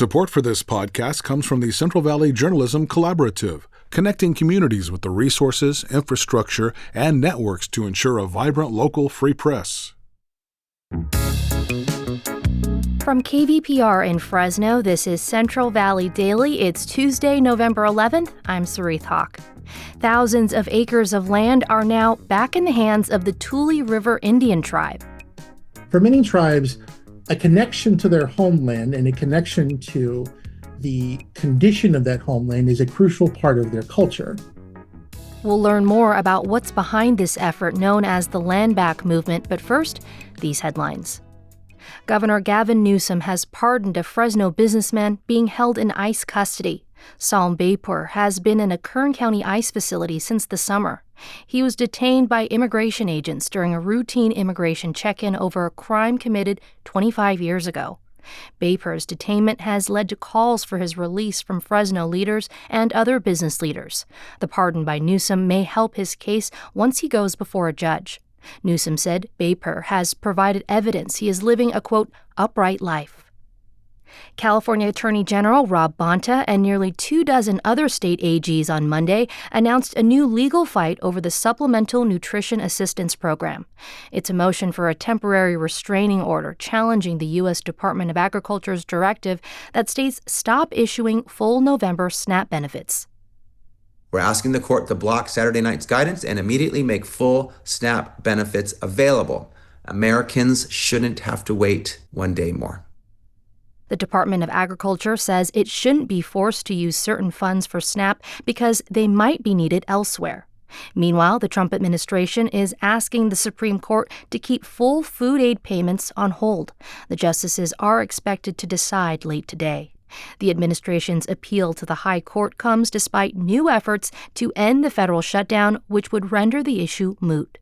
Support for this podcast comes from the Central Valley Journalism Collaborative, connecting communities with the resources, infrastructure, and networks to ensure a vibrant local free press. From KVPR in Fresno, this is Central Valley Daily. It's Tuesday, November 11th. I'm Sarith Hawk. Thousands of acres of land are now back in the hands of the Tule River Indian Tribe. For many tribes, a connection to their homeland and a connection to the condition of that homeland is a crucial part of their culture. We'll learn more about what's behind this effort known as the Land Back movement, but first, these headlines. Governor Gavin Newsom has pardoned a Fresno businessman being held in ICE custody. Salm Baipur has been in a Kern County ICE facility since the summer. He was detained by immigration agents during a routine immigration check-in over a crime committed 25 years ago. Baipur's detainment has led to calls for his release from Fresno leaders and other business leaders. The pardon by Newsom may help his case once he goes before a judge. Newsom said Baipur has provided evidence he is living a, quote, upright life. California Attorney General Rob Bonta and nearly 24 other state AGs on Monday announced a new legal fight over the Supplemental Nutrition Assistance Program. It's a motion for a temporary restraining order challenging the U.S. Department of Agriculture's directive that states stop issuing full November SNAP benefits. We're asking the court to block Saturday night's guidance and immediately make full SNAP benefits available. Americans shouldn't have to wait one day more. The Department of Agriculture says it shouldn't be forced to use certain funds for SNAP because they might be needed elsewhere. Meanwhile, the Trump administration is asking the Supreme Court to keep full food aid payments on hold. The justices are expected to decide late today. The administration's appeal to the High Court comes despite new efforts to end the federal shutdown, which would render the issue moot.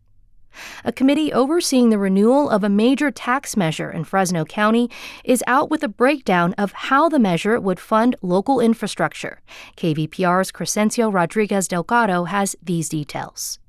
A committee overseeing the renewal of a major tax measure in Fresno County is out with a breakdown of how the measure would fund local infrastructure. KVPR's Crescencio Rodriguez Delgado has these details.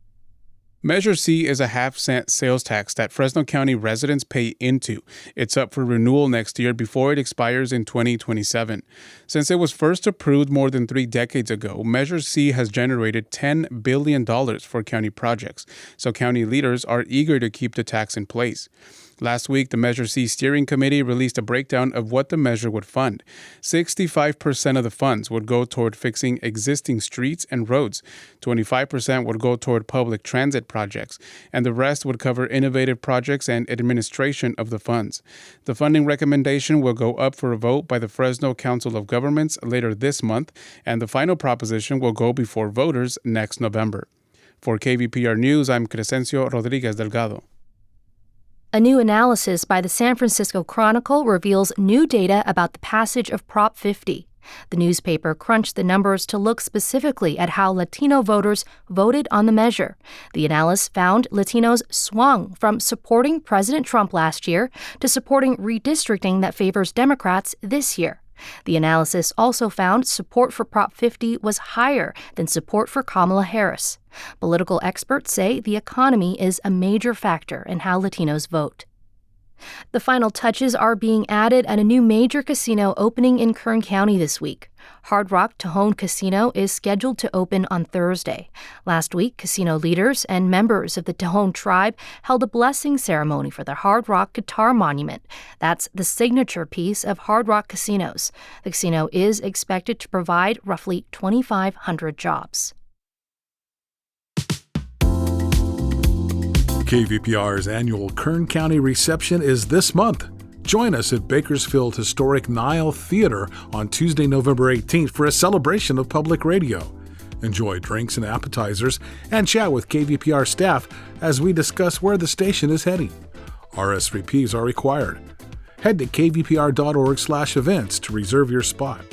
Measure C is a half-cent sales tax that Fresno County residents pay into. It's up for renewal next year before it expires in 2027. Since it was first approved more than 3 decades ago, Measure C has generated $10 billion for county projects, so county leaders are eager to keep the tax in place. Last week, the Measure C Steering Committee released a breakdown of what the measure would fund. 65% of the funds would go toward fixing existing streets and roads, 25% would go toward public transit projects, and the rest would cover innovative projects and administration of the funds. The funding recommendation will go up for a vote by the Fresno Council of Governments later this month, and the final proposition will go before voters next November. For KVPR News, I'm Crescencio Rodriguez Delgado. A new analysis by the San Francisco Chronicle reveals new data about the passage of Prop 50. The newspaper crunched the numbers to look specifically at how Latino voters voted on the measure. The analysis found Latinos swung from supporting President Trump last year to supporting redistricting that favors Democrats this year. The analysis also found support for Prop 50 was higher than support for Kamala Harris. Political experts say the economy is a major factor in how Latinos vote. The final touches are being added at a new major casino opening in Kern County this week. Hard Rock Tejon Casino is scheduled to open on Thursday. Last week, casino leaders and members of the Tejon tribe held a blessing ceremony for the Hard Rock Guitar Monument. That's the signature piece of Hard Rock casinos. The casino is expected to provide roughly 2,500 jobs. KVPR's annual Kern County reception is this month. Join us at Bakersfield Historic Nile Theater on Tuesday, November 18th for a celebration of public radio. Enjoy drinks and appetizers and chat with KVPR staff as we discuss where the station is heading. RSVPs are required. Head to kvpr.org/events to reserve your spot.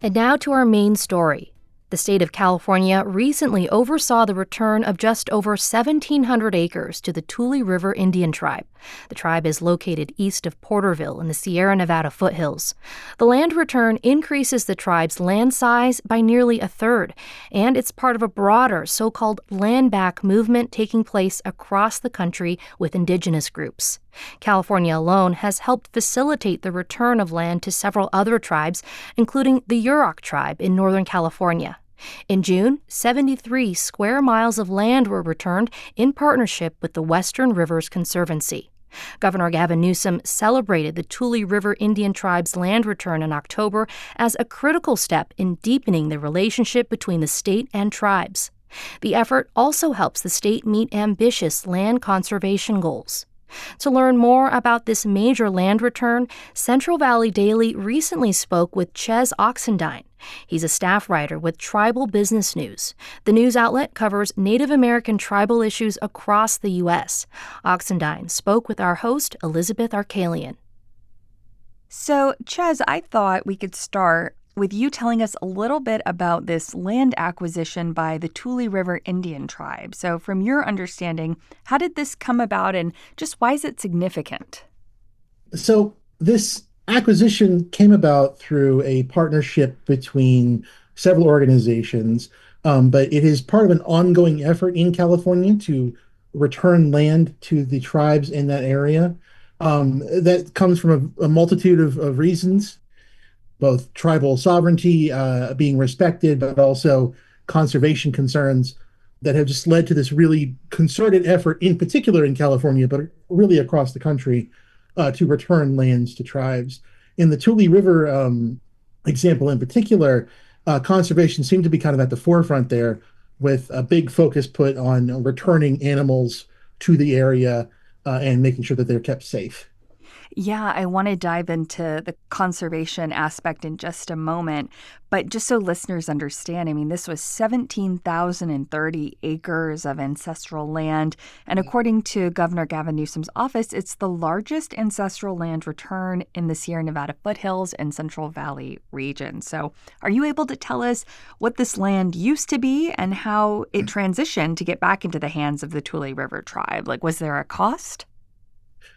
And now to our main story. The state of California recently oversaw the return of just over 1,700 acres to the Tule River Indian Tribe. The tribe is located east of Porterville in the Sierra Nevada foothills. The land return increases the tribe's land size by nearly a third, and it's part of a broader so-called land back movement taking place across the country with indigenous groups. California alone has helped facilitate the return of land to several other tribes, including the Yurok tribe in Northern California. In June, 73 square miles of land were returned in partnership with the Western Rivers Conservancy. Governor Gavin Newsom celebrated the Tule River Indian Tribe's land return in October as a critical step in deepening the relationship between the state and tribes. The effort also helps the state meet ambitious land conservation goals. To learn more about this major land return, Central Valley Daily recently spoke with Ches Oxendine. He's a staff writer with Tribal Business News. The news outlet covers Native American tribal issues across the U.S. Oxendine spoke with our host, Elizabeth Arkalian. So, Ches, I thought we could start with you telling us a little bit about this land acquisition by the Tule River Indian Tribe. So from your understanding, how did this come about and just why is it significant? So this acquisition came about through a partnership between several organizations, but it is part of an ongoing effort in California to return land to the tribes in that area. That comes from a multitude of reasons, both tribal sovereignty being respected, but also conservation concerns that have just led to this really concerted effort, in particular in California, but really across the country, to return lands to tribes. In the Tule River example in particular, conservation seemed to be kind of at the forefront there, with a big focus put on returning animals to the area and making sure that they're kept safe. Yeah, I want to dive into the conservation aspect in just a moment. But just so listeners understand, I mean, this was 17,030 acres of ancestral land. And according to Governor Gavin Newsom's office, it's the largest ancestral land return in the Sierra Nevada foothills and Central Valley region. So are you able to tell us what this land used to be and how it transitioned to get back into the hands of the Tule River tribe? Like, was there a cost?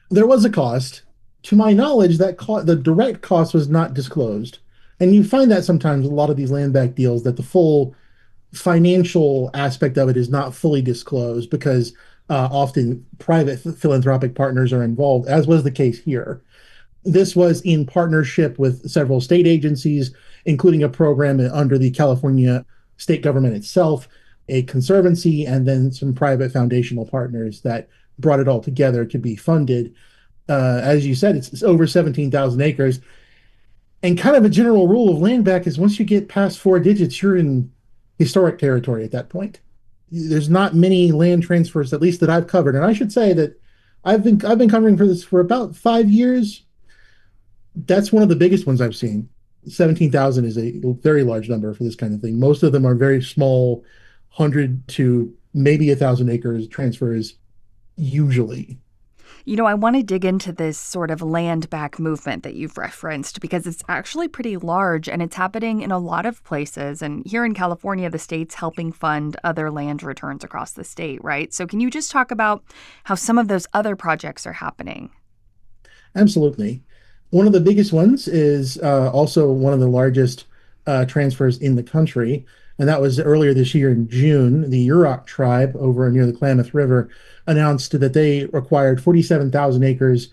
There was a cost. To my knowledge, the direct cost was not disclosed. And you find that sometimes a lot of these land back deals, that the full financial aspect of it is not fully disclosed because often private philanthropic partners are involved, as was the case here. This was in partnership with several state agencies, including a program under the California state government itself, a conservancy, and then some private foundational partners that brought it all together to be funded. As you said, it's over 17,000 acres. And kind of a general rule of land back is once you get past 4 digits, you're in historic territory at that point. There's not many land transfers, at least that I've covered. And I should say that I've been covering for this for about 5 years. That's one of the biggest ones I've seen. 17,000 is a very large number for this kind of thing. Most of them are very small, 100 to maybe 1,000 acres transfers usually. You know, I want to dig into this sort of land back movement that you've referenced because it's actually pretty large and it's happening in a lot of places. And here in California, the state's helping fund other land returns across the state, right? So can you just talk about how some of those other projects are happening? Absolutely. One of the biggest ones is also one of the largest transfers in the country. And that was earlier this year in June. The Yurok tribe over near the Klamath River announced that they acquired 47,000 acres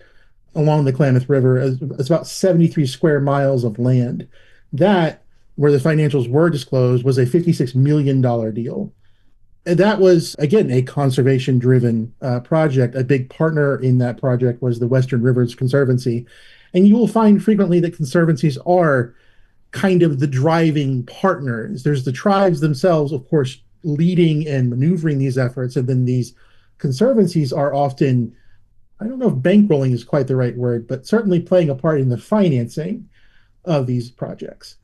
along the Klamath River. It's about 73 square miles of land. That, where the financials were disclosed, was a $56 million deal. And that was, again, a conservation-driven project. A big partner in that project was the Western Rivers Conservancy. And you will find frequently that conservancies are kind of the driving partners. There's the tribes themselves, of course, leading and maneuvering these efforts. And then these conservancies are often, I don't know if bankrolling is quite the right word, but certainly playing a part in the financing of these projects.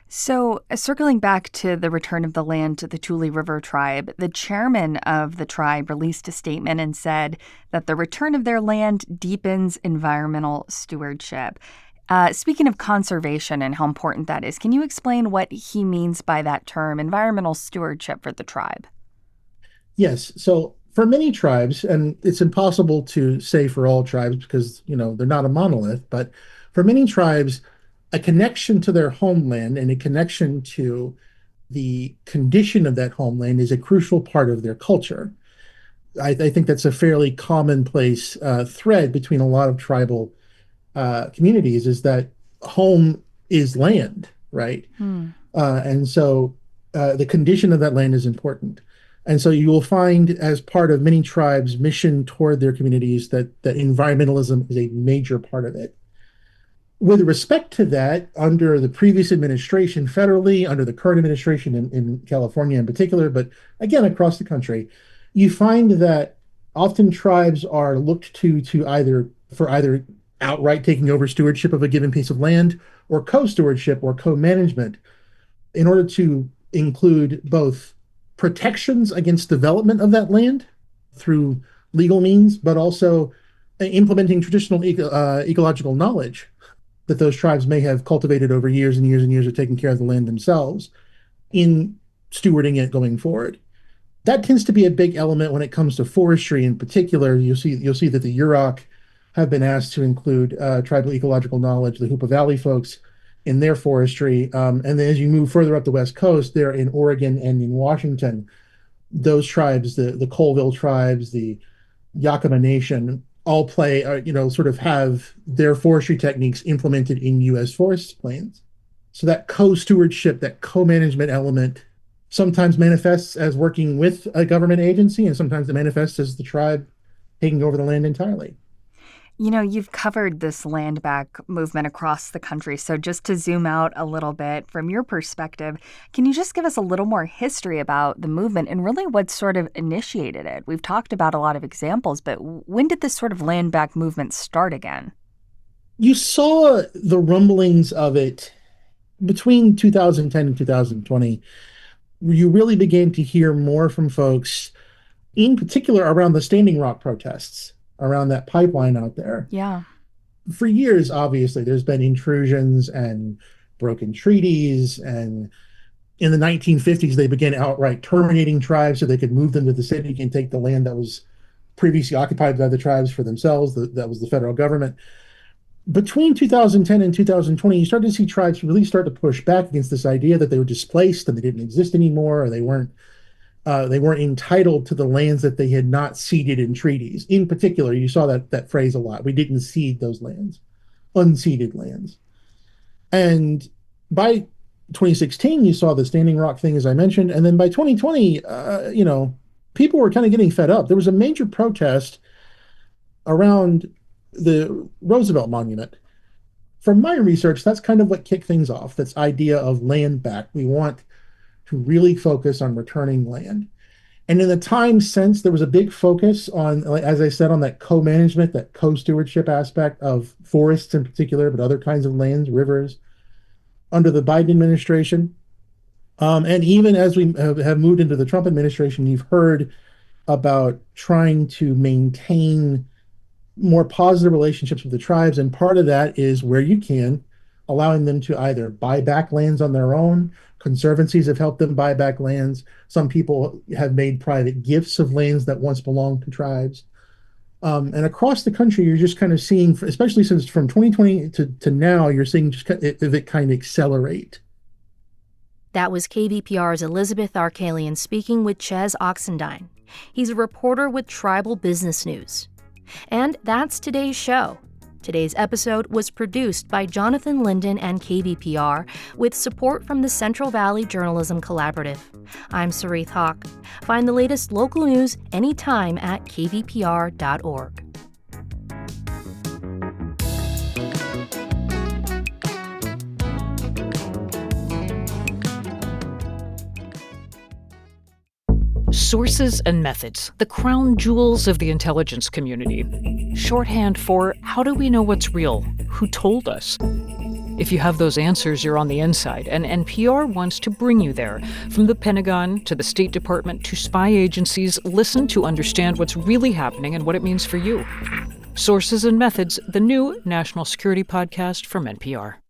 So circling back to the return of the land to the Tule River tribe, the chairman of the tribe released a statement and said that the return of their land deepens environmental stewardship. Speaking of conservation and how important that is, can you explain what he means by that term, environmental stewardship for the tribe? Yes. So For many tribes, and it's impossible to say for all tribes because, they're not a monolith, but for many tribes, a connection to their homeland and a connection to the condition of that homeland is a crucial part of their culture. I think that's a fairly commonplace thread between a lot of tribal communities, is that home is land, right? And so the condition of that land is important. And so you will find, as part of many tribes' mission toward their communities, that environmentalism is a major part of it. With respect to that, under the previous administration federally, under the current administration in California in particular, but again across the country, you find that often tribes are looked to either outright taking over stewardship of a given piece of land, or co-stewardship or co-management, in order to include both protections against development of that land through legal means, but also implementing traditional ecological knowledge that those tribes may have cultivated over years and years and years of taking care of the land themselves in stewarding it going forward. That tends to be a big element when it comes to forestry in particular. You'll see that the Yurok have been asked to include tribal ecological knowledge, the Hoopa Valley folks, in their forestry. And then as you move further up the West Coast, there in Oregon and in Washington, those tribes, the Colville tribes, the Yakama Nation, all play, sort of have their forestry techniques implemented in U.S. forest plans. So that co-stewardship, that co-management element sometimes manifests as working with a government agency, and sometimes it manifests as the tribe taking over the land entirely. You've covered this land back movement across the country. So just to zoom out a little bit from your perspective, can you just give us a little more history about the movement and really what sort of initiated it? We've talked about a lot of examples, but when did this sort of land back movement start again? You saw the rumblings of it between 2010 and 2020. You really began to hear more from folks, in particular around the Standing Rock protests, around that pipeline out there. Yeah. For years, obviously, there's been intrusions and broken treaties. And in the 1950s, they began outright terminating tribes so they could move them to the city and take the land that was previously occupied by the tribes for themselves. That was the federal government. Between 2010 and 2020, you started to see tribes really start to push back against this idea that they were displaced and they didn't exist anymore, or they weren't entitled to the lands that they had not ceded in treaties. In particular, you saw that phrase a lot. We didn't cede those lands, unceded lands. And by 2016, you saw the Standing Rock thing, as I mentioned. And then by 2020, people were kind of getting fed up. There was a major protest around the Roosevelt Monument. From my research, that's kind of what kicked things off, this idea of land back. We want to really focus on returning land. And in the time since, there was a big focus on, as I said, on that co-management, that co-stewardship aspect of forests in particular, but other kinds of lands, rivers, under the Biden administration. And even as we have moved into the Trump administration, you've heard about trying to maintain more positive relationships with the tribes. And part of that is, where you can, allowing them to either buy back lands on their own. Conservancies have helped them buy back lands. Some people have made private gifts of lands that once belonged to tribes. And across the country, you're just kind of seeing, especially since from 2020 to now, you're seeing just it kind of accelerate. That was KVPR's Elizabeth Arkalian speaking with Ches Oxendine. He's a reporter with Tribal Business News. And that's today's show. Today's episode was produced by Jonathan Linden and KVPR with support from the Central Valley Journalism Collaborative. I'm Sarith Hawk. Find the latest local news anytime at kvpr.org. Sources and methods, the crown jewels of the intelligence community. Shorthand for how do we know what's real? Who told us? If you have those answers, you're on the inside, and NPR wants to bring you there. From the Pentagon to the State Department to spy agencies, listen to understand what's really happening and what it means for you. Sources and Methods, the new national security podcast from NPR.